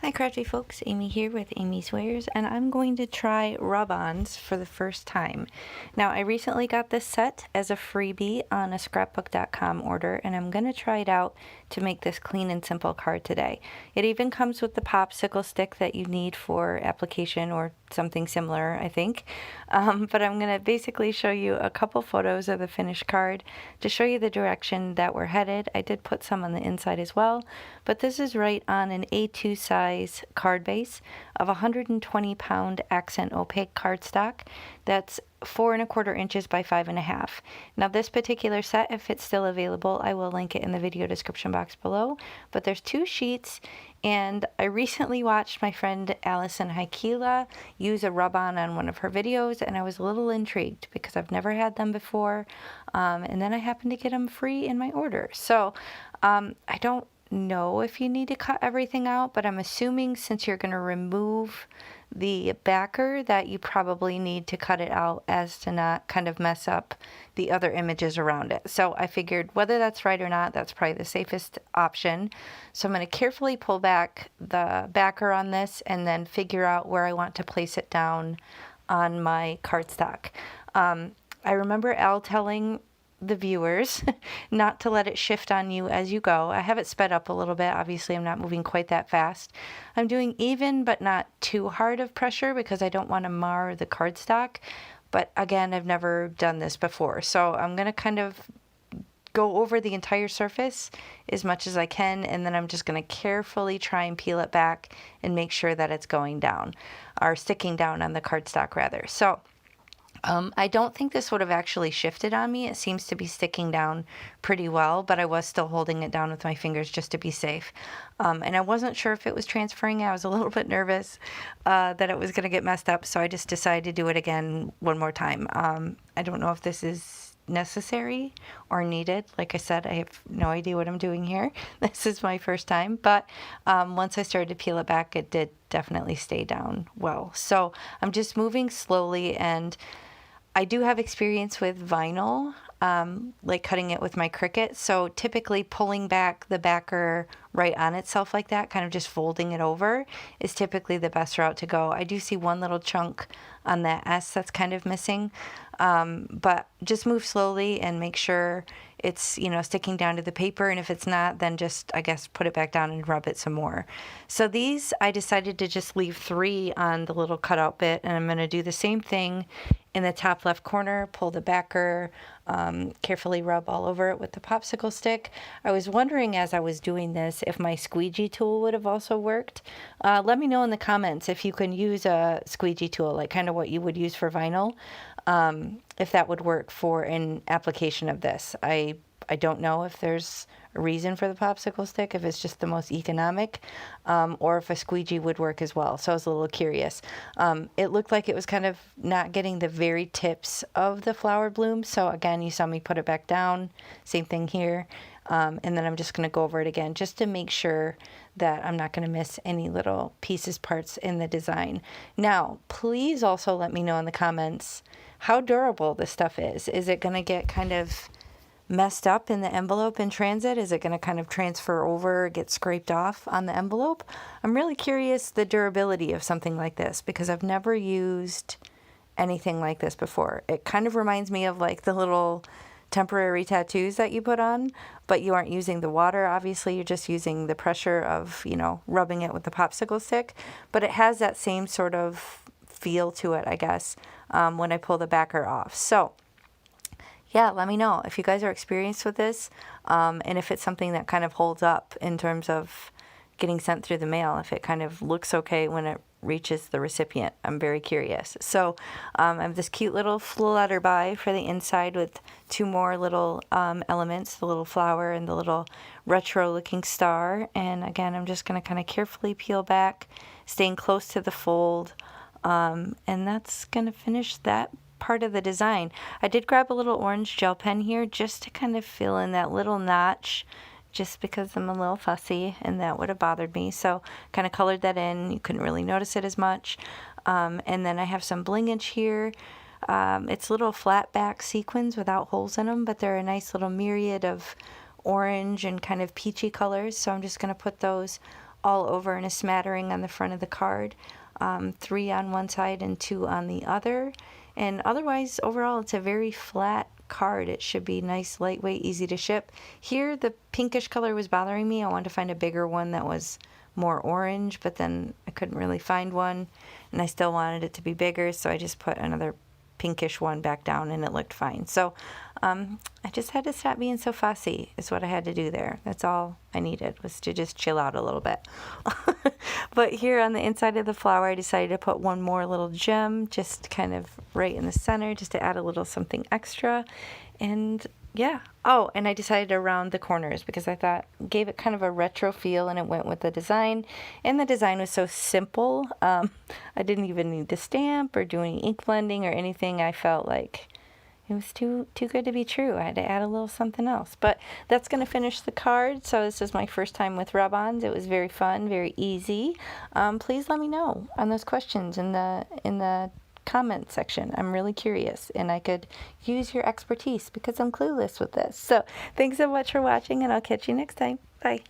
Hi crafty folks, Amy here with Amy's Wares, and I'm going to try rub-ons for the first time. Now I recently got this set as a freebie on a scrapbook.com order, and I'm going to try it out to make this clean and simple card today. It even comes with the popsicle stick that you need for application or something similar, I think. But I'm going to basically show you a couple photos of the finished card to show you the direction that we're headed. I did put some on the inside as well, but this is right on an A2 size card base of 120-pound accent opaque cardstock. That's 4¼ inches by 5½. Now this particular set, if it's still available, I will link it in the video description box below, but there's 2 sheets, and I recently watched my friend Allison Haikila use a rub-on one of her videos, and I was a little intrigued because I've never had them before, and then I happened to get them free in my order. So I don't know if you need to cut everything out, but I'm assuming since you're going to remove the backer that you probably need to cut it out as to not kind of mess up the other images around it. So I figured whether that's right or not, that's probably the safest option. So I'm going to carefully pull back the backer on this and then figure out where I want to place it down on my cardstock. I remember Al telling the viewers not to let it shift on you as you go. I have it sped up a little bit. Obviously, I'm not moving quite that fast. I'm doing even but not too hard of pressure because I don't want to mar the cardstock. But again, I've never done this before. So I'm going to kind of go over the entire surface as much as I can, and then I'm just going to carefully try and peel it back and make sure that it's going down, or sticking down on the cardstock rather. So I don't think this would have actually shifted on me. It seems to be sticking down pretty well, but I was still holding it down with my fingers just to be safe. And I wasn't sure if it was transferring. I was a little bit nervous that it was going to get messed up, so I just decided to do it again one more time. I don't know if this is necessary or needed. Like I said, I have no idea what I'm doing here. This is my first time, but once I started to peel it back, it did definitely stay down well. So I'm just moving slowly, and I do have experience with vinyl, like cutting it with my Cricut. So typically pulling back the backer right on itself like that, kind of just folding it over, is typically the best route to go. I do see one little chunk on that S that's kind of missing, but just move slowly and make sure it's, sticking down to the paper. And if it's not, then just, I guess, put it back down and rub it some more. So these, I decided to just leave 3 on the little cutout bit, and I'm going to do the same thing in the top left corner. Pull the backer, carefully rub all over it with the popsicle stick. I was wondering as I was doing this if my squeegee tool would have also worked. Let me know in the comments if you can use a squeegee tool, like kind of what you would use for vinyl, if that would work for an application of this. I don't know if there's a reason for the popsicle stick, if it's just the most economic, or if a squeegee would work as well. So I was a little curious. It looked like it was kind of not getting the very tips of the flower bloom. So again, you saw me put it back down. Same thing here. And then I'm just going to go over it again just to make sure that I'm not going to miss any little pieces, parts in the design. Now, please also let me know in the comments how durable this stuff is. Is it going to get kind of messed up in the envelope in transit? Is it going to kind of transfer over, get scraped off on the envelope? I'm really curious the durability of something like this because I've never used anything like this before. It kind of reminds me of like the little temporary tattoos that you put on, but you aren't using the water. Obviously, you're just using the pressure of, rubbing it with the popsicle stick, but it has that same sort of feel to it, I guess, when I pull the backer off. So yeah, let me know if you guys are experienced with this, and if it's something that kind of holds up in terms of getting sent through the mail, if it kind of looks okay when it reaches the recipient. I'm very curious. So I have this cute little flutterby for the inside with 2 more little elements, the little flower and the little retro looking star. And again, I'm just going to kind of carefully peel back, staying close to the fold, and that's going to finish that part of the design. I did grab a little orange gel pen here just to kind of fill in that little notch, just because I'm a little fussy and that would have bothered me. So kind of colored that in. You couldn't really notice it as much. And then I have some blingage here. It's little flat back sequins without holes in them, but they're a nice little myriad of orange and kind of peachy colors. So I'm just going to put those all over in a smattering on the front of the card, 3 on one side and 2 on the other. And otherwise, overall, it's a very flat card. It should be nice, lightweight, easy to ship. Here, the pinkish color was bothering me. I wanted to find a bigger one that was more orange, but then I couldn't really find one, and I still wanted it to be bigger, so I just put another pinkish one back down, and it looked fine. So I just had to stop being so fussy is what I had to do there. That's all I needed, was to just chill out a little bit. But here on the inside of the flower, I decided to put one more little gem just kind of right in the center, just to add a little something extra. And yeah. Oh, and I decided to round the corners because I thought gave it kind of a retro feel, and it went with the design. And the design was so simple. I didn't even need to stamp or do any ink blending or anything. I felt like it was too good to be true. I had to add a little something else. But that's going to finish the card. So this is my first time with rub-ons. It was very fun, very easy. Please let me know on those questions in the comment section. I'm really curious, and I could use your expertise because I'm clueless with this. So thanks so much for watching, and I'll catch you next time. Bye.